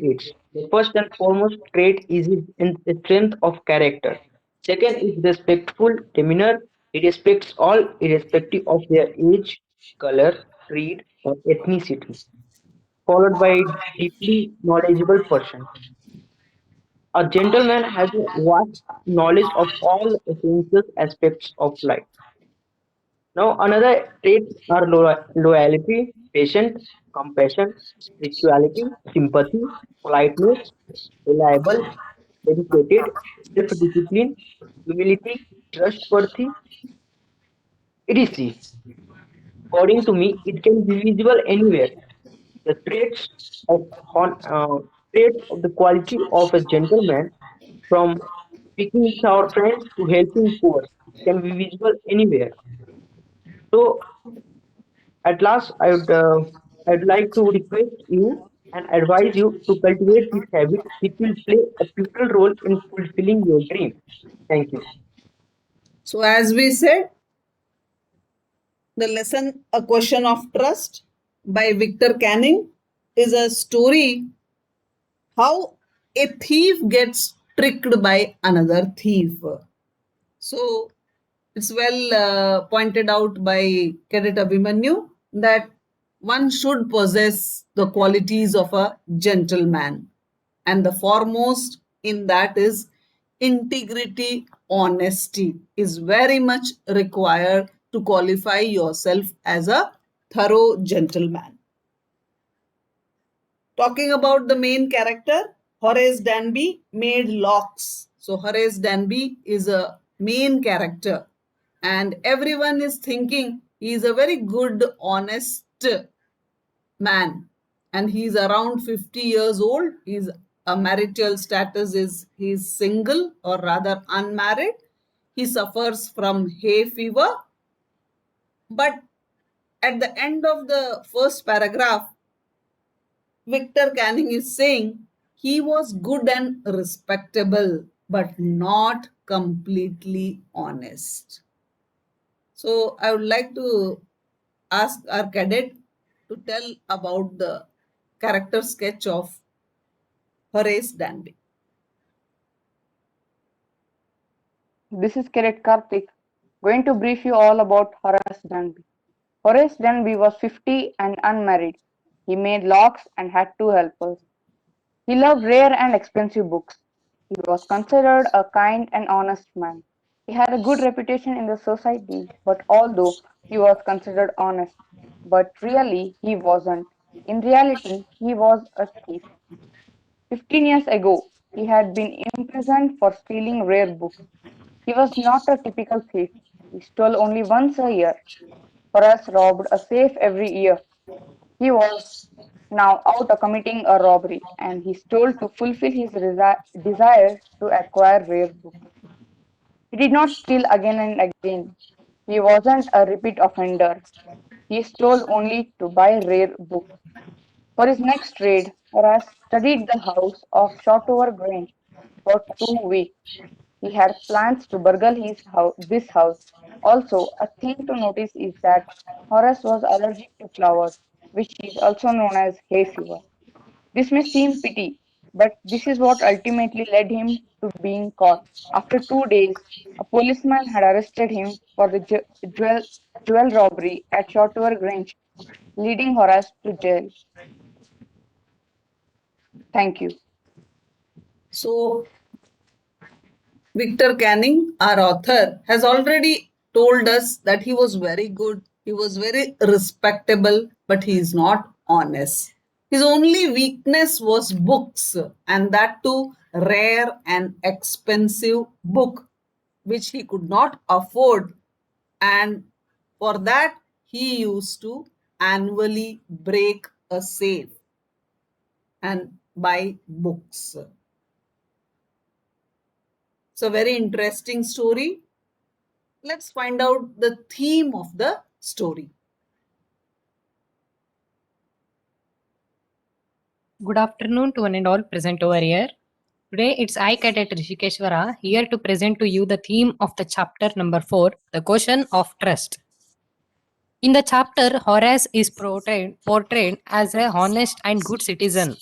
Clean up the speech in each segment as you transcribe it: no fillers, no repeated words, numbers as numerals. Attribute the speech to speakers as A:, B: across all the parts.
A: traits. The first and foremost trait is his strength of character. Second is respectful demeanor. He respects all irrespective of their age, color, creed, or ethnicity. Followed by a deeply knowledgeable person. A gentleman has a vast knowledge of all essential aspects of life. Now, another traits are loyalty, patience, compassion, spirituality, sympathy, politeness, reliable, dedicated, self-discipline, humility, trustworthy, etc. According to me, it can be visible anywhere. The of hon- uh, traits of the quality of a gentleman, from speaking with our friends to helping poor, can be visible anywhere. So, at last, I'd like to request you and advise you to cultivate this habit, which will play a pivotal role in fulfilling your dream. Thank you.
B: So, as we said, the lesson A Question of Trust by Victor Canning is a story how a thief gets tricked by another thief. So, it's well pointed out by Cadet Abhimanyu that one should possess the qualities of a gentleman. And the foremost in that is integrity, honesty is very much required to qualify yourself as a thorough gentleman. Talking about the main character, Horace Danby made locks. So Horace Danby is a main character, and everyone is thinking he is a very good, honest man, and he's around 50 years old. His marital status is he's single or rather unmarried. He suffers from hay fever, but at the end of the first paragraph, Victor Canning is saying he was good and respectable, but not completely honest. So I would like to ask our cadet to tell about the character sketch of Horace Danby.
C: This is Cadet Karthik, going to brief you all about Horace Danby. Horace Danby was 50 and unmarried. He made locks and had two helpers. He loved rare and expensive books. He was considered a kind and honest man. He had a good reputation in the society, but although he was considered honest, but really he wasn't. In reality, he was a thief. 15 years ago, he had been imprisoned for stealing rare books. He was not a typical thief. He stole only once a year. Horace robbed a safe every year. He was now out committing a robbery, and he stole to fulfill his desire to acquire rare books. He did not steal again and again. He wasn't a repeat offender. He stole only to buy rare books. For his next raid, Horace studied the house of Shotover Grange for 2 weeks. He had plans to burgle this house. Also, a thing to notice is that Horace was allergic to flowers, which is also known as hay fever. This may seem petty, but this is what ultimately led him to being caught. After 2 days, a policeman had arrested him for the jewel robbery at Shotover Grange, leading Horace to jail. Thank you.
B: So, Victor Canning, our author, has already told us that he was very good, he was very respectable, but he is not honest. His only weakness was books, and that too rare and expensive book, which he could not afford. And for that, he used to annually break a safe and buy books. It's a very interesting story. Let's find out the theme of the story.
D: Good afternoon to one and all present over here. Today it's I, Cadet Rishikeshwara, here to present to you the theme of the chapter number 4, the question of trust. In the chapter, Horace is portrayed as a honest and good citizen.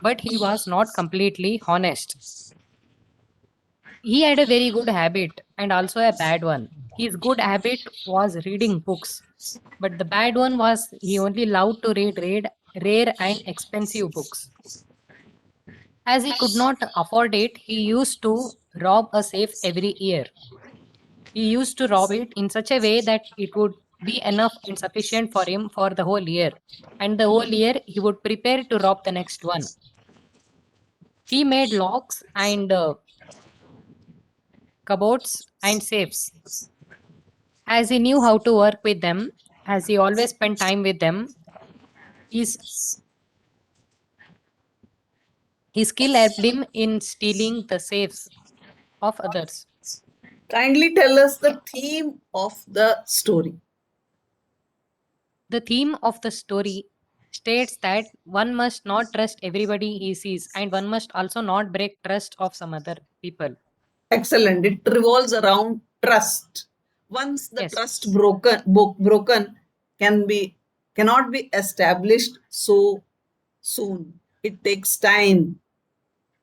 D: but he was not completely honest. He had a very good habit and also a bad one. His good habit was reading books, but the bad one was he only loved to read rare and expensive books. As he could not afford it, he used to rob a safe every year. He used to rob it in such a way that it would be enough and sufficient for him for the whole year. And the whole year he would prepare to rob the next one. He made locks and cupboards and safes. As he knew how to work with them, as he always spent time with them, his, his skill helped him in stealing the safes of others.
B: Kindly tell us the theme of the story.
D: The theme of the story states that one must not trust everybody he sees, and one must also not break trust of some other people.
B: Excellent. It revolves around trust. Once the
D: Yes.
B: trust broken can be cannot be established so soon. It takes time,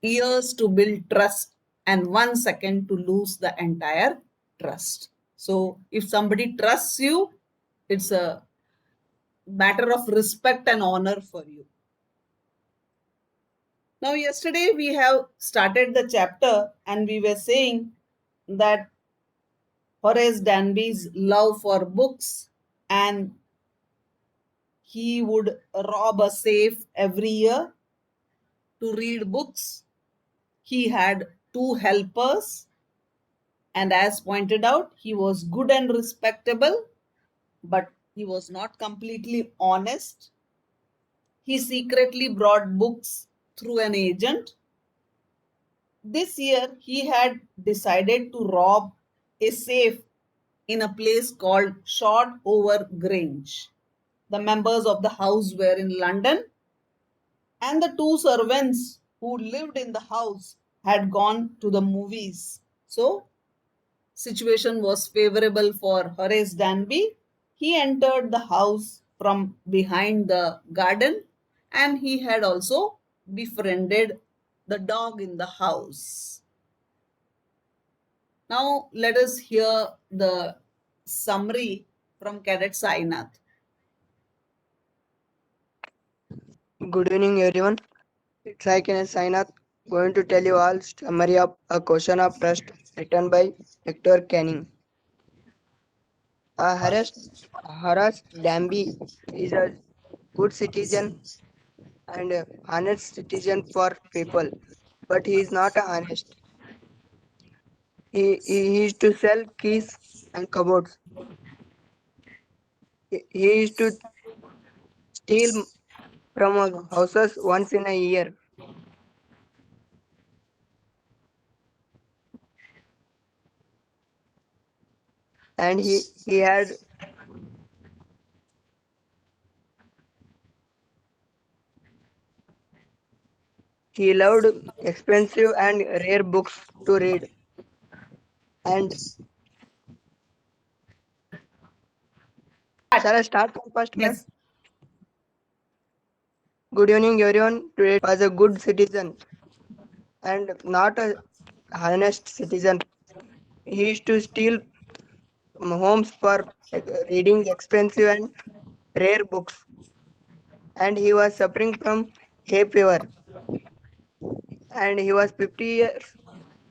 B: years to build trust, and 1 second to lose the entire trust. So if somebody trusts you, it's a matter of respect and honor for you. Now, yesterday we have started the chapter and we were saying that Horace Danby's love for books, and he would rob a safe every year to read books. He had two helpers, and as pointed out, he was good and respectable, but he was not completely honest. He secretly brought books through an agent. This year, he had decided to rob a safe in a place called Shotover Grange. The members of the house were in London, and the two servants who lived in the house had gone to the movies. So, situation was favorable for Horace Danby. He entered the house from behind the garden, and he had also befriended the dog in the house. Now, let us hear the summary from Cadet Sainath.
E: Good evening, everyone. It's Aikene Sainath going to tell you all summary of A Question of Trust written by Hector Canning. Horace Danby is a good citizen and honest citizen for people, but he is not honest. He used to sell keys and cupboards. He used to steal from houses once in a year. And he loved expensive and rare books to read. And shall I start from first, ma'am?
B: Yes.
E: Good evening, everyone. Today was a good citizen and not a honest citizen. He used to steal homes for reading expensive and rare books, and he was suffering from hay fever. And he was 50 years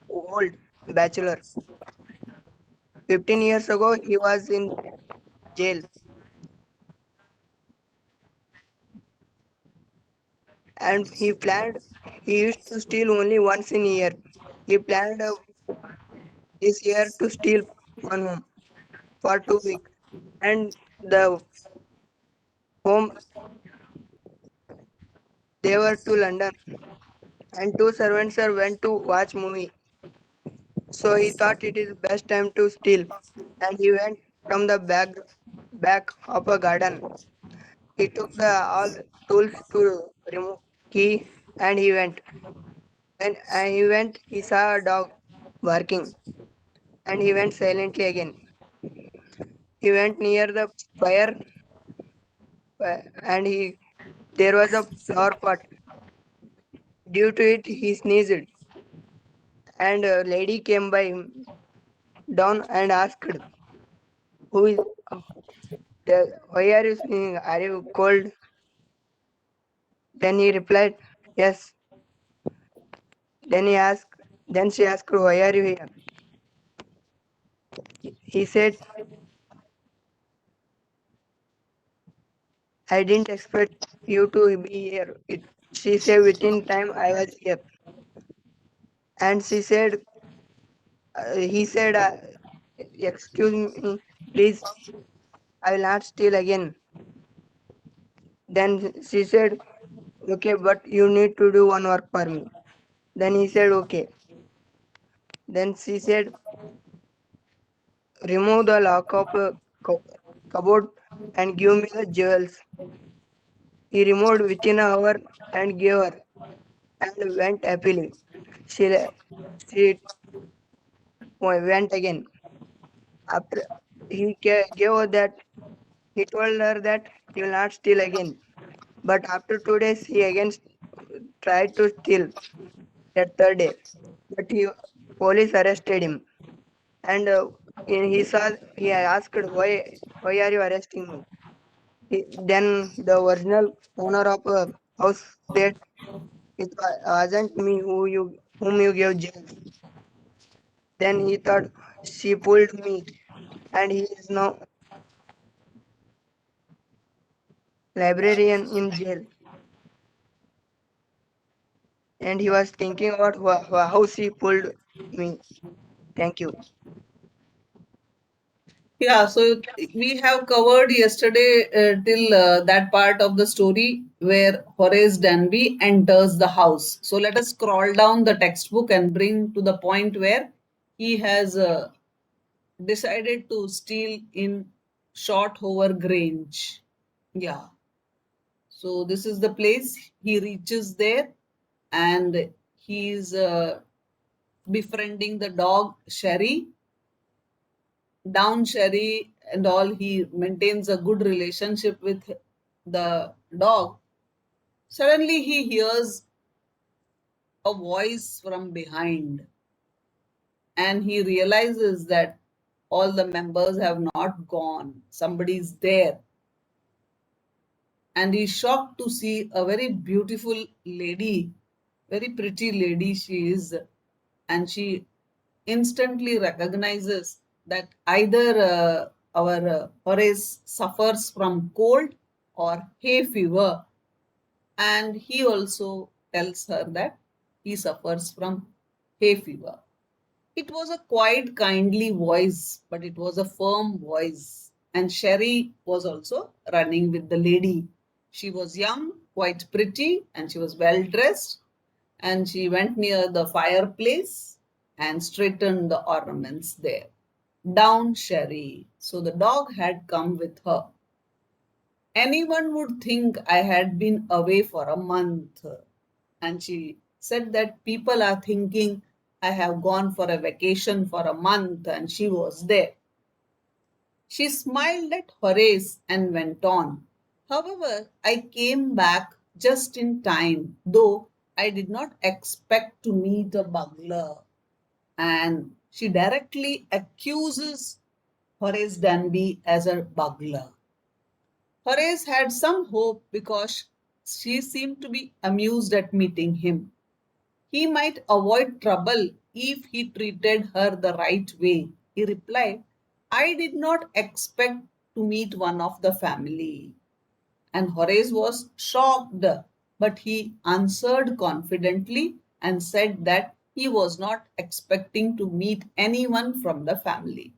E: old, bachelor. 15 years ago, he was in jail, and he used to steal only once in a year. He planned this year to steal one home for 2 weeks, and the home they were to London, and two servants went to watch movie. So he thought it is best time to steal, and he went from the back of a garden. He took the all tools to remove key, and he went. When he went, he saw a dog barking, and he went silently again. He went near the fire, and he there was a flower pot, Due to it, he sneezed, and a lady came by him down and asked, "Who is? Why are you sneezing? Are you cold?" Then he replied, "Yes." Then he asked. Then she asked, "Why are you here?" He said, "I didn't expect you to be here." She said, "Within time I was here." And he said, "Excuse me, please, I will not steal again." Then she said, "Okay, but you need to do one work for me." Then he said, "Okay." Then she said, "Remove the lock of the cupboard and give me the jewels." He removed within an hour and gave her, and went happily. She went again. After gave her that, he told her that he will not steal again. But after 2 days, he again tried to steal that third day. But police arrested him, and he asked, "Why are you arresting me?" Then the original owner of the house said, "It wasn't me whom you gave jail." Then he thought, "She pulled me, and he is now librarian in jail." And he was thinking about how she pulled me. Thank you.
B: Yeah, so we have covered yesterday till that part of the story where Horace Danby enters the house. So let us scroll down the textbook and bring to the point where he has decided to steal in Shortover Grange. Yeah, so this is the place. He reaches there and he's befriending the dog Sherry. Down Sherry and all, he maintains a good relationship with the dog. Suddenly, he hears a voice from behind and he realizes that all the members have not gone. Somebody's there. And he's shocked to see a very beautiful lady, very pretty lady she is. And she instantly recognizes that either our Horace suffers from cold or hay fever, and he also tells her that he suffers from hay fever. It was a quite kindly voice, but it was a firm voice. And Sherry was also running with the lady. She was young, quite pretty, and she was well dressed. And she went near the fireplace and straightened the ornaments there. Down Sherry. So the dog had come with her. Anyone would think I had been away for a month. And she said that people are thinking I have gone for a vacation for a month, and she was there. She smiled at Horace and went on. However, I came back just in time, though I did not expect to meet a burglar. And she directly accuses Horace Danby as a burglar. Horace had some hope because she seemed to be amused at meeting him. He might avoid trouble if he treated her the right way. He replied, "I did not expect to meet one of the family." And Horace was shocked, but he answered confidently and said that he was not expecting to meet anyone from the family.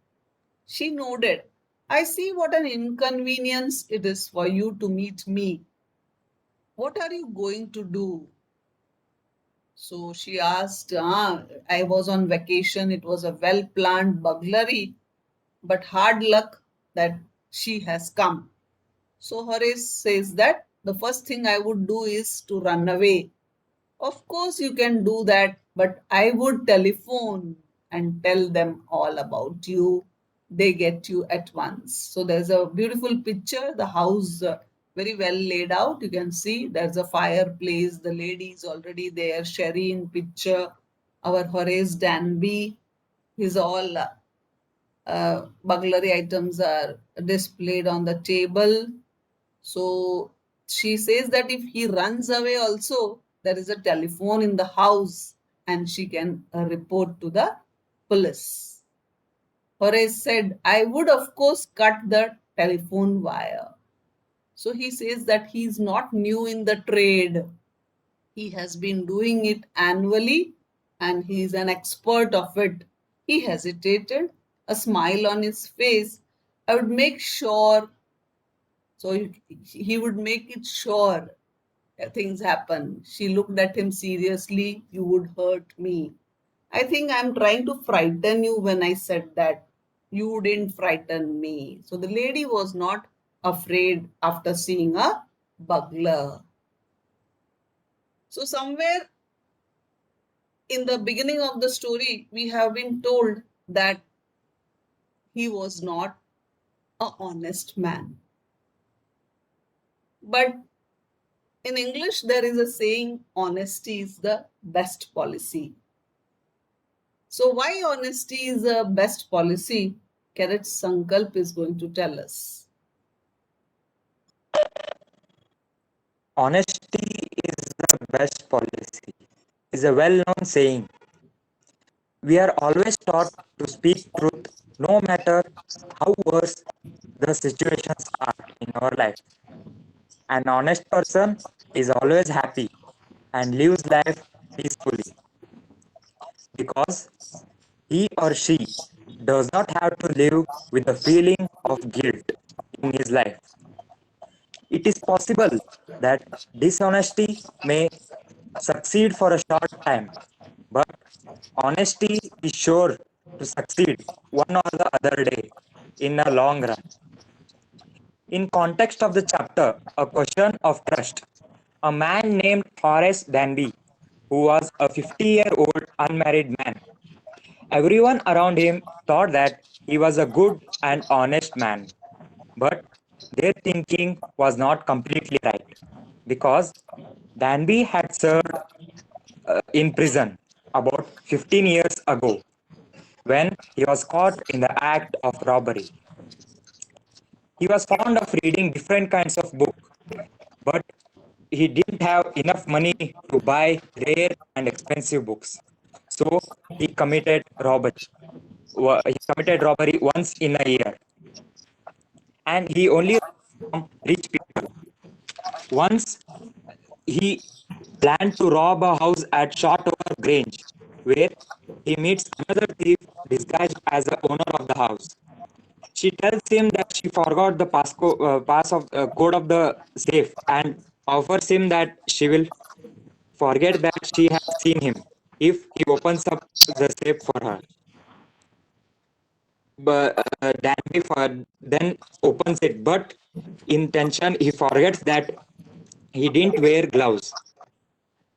B: She nodded. "I see what an inconvenience it is for you to meet me. What are you going to do?" So she asked, I was on vacation. It was a well planned burglary, but hard luck that she has come. So Horace says that the first thing I would do is to run away. "Of course, you can do that, but I would telephone and tell them all about you. They get you at once." So there's a beautiful picture. The house very well laid out. You can see there's a fireplace. The lady is already there. Sherry in picture. Our Horace Danby. His all burglary items are displayed on the table. So she says that if he runs away also, there is a telephone in the house and she can report to the police. Horace said, I would of course cut the telephone wire. So he says that he is not new in the trade. He has been doing it annually and he is an expert of it. He hesitated, a smile on his face. I would make sure, so he would make it sure things happen. She looked at him seriously. You would hurt me. I think I'm trying to frighten you when I said that. You didn't frighten me. So the lady was not afraid after seeing a burglar. So somewhere in the beginning of the story, we have been told that he was not an honest man. But in English, there is a saying, honesty is the best policy. So why honesty is the best policy? Carrot Sankalp is going to tell us.
F: Honesty is the best policy, is a well-known saying. We are always taught to speak truth no matter how worse the situations are in our life. An honest person is always happy and lives life peacefully because he or she does not have to live with the feeling of guilt in his life. It is possible that dishonesty may succeed for a short time, but honesty is sure to succeed one or the other day in a long run. In context of the chapter, A Question of Trust, a man named Horace Danby, who was a 50-year-old unmarried man. Everyone around him thought that he was a good and honest man, but their thinking was not completely right because Danby had served in prison about 15 years ago when he was caught in the act of robbery. He was fond of reading different kinds of books, but he didn't have enough money to buy rare and expensive books. So he committed robbery. He committed robbery once in a year, and he only from rich people. Once he planned to rob a house at Shotover Grange, where he meets another thief disguised as the owner of the house. She tells him that she forgot the code of the safe and offers him that she will forget that she has seen him if he opens up the safe for her. But Danby then opens it, but in tension he forgets that he didn't wear gloves.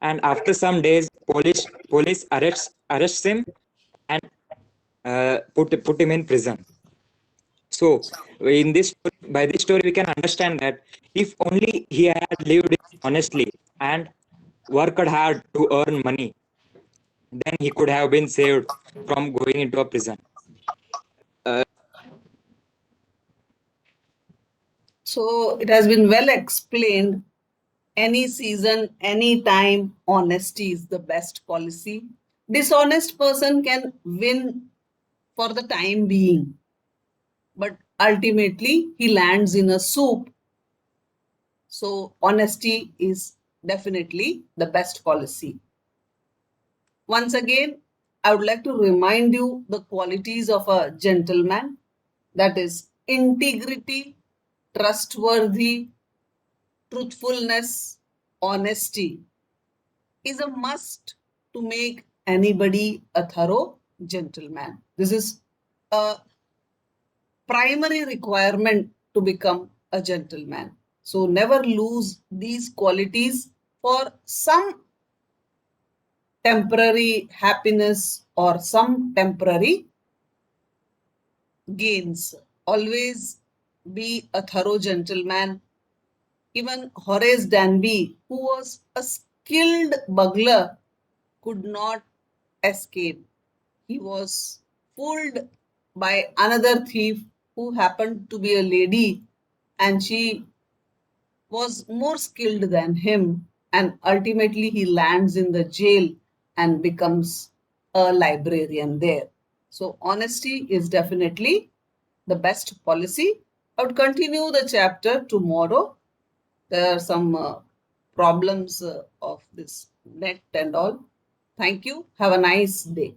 F: And after some days, police arrests him and put him in prison. So, in this by this story, we can understand that if only he had lived honestly and worked hard to earn money, then he could have been saved from going into a prison.
B: So it has been well explained. Any season, any time, honesty is the best policy. Dishonest person can win for the time being, but ultimately he lands in a soup. So honesty is definitely the best policy. Once again, I would like to remind you the qualities of a gentleman, that is integrity, trustworthy, truthfulness, honesty is a must to make anybody a thorough gentleman. This is a primary requirement to become a gentleman. So never lose these qualities for some temporary happiness or some temporary gains. Always be a thorough gentleman. even Horace Danby, who was a skilled burglar, could not escape. He was fooled by another thief who happened to be a lady, and she was more skilled than him, and ultimately he lands in the jail and becomes a librarian there. So honesty is definitely the best policy. I would continue the chapter tomorrow. There are some problems of this net and all. Thank you. Have a nice day.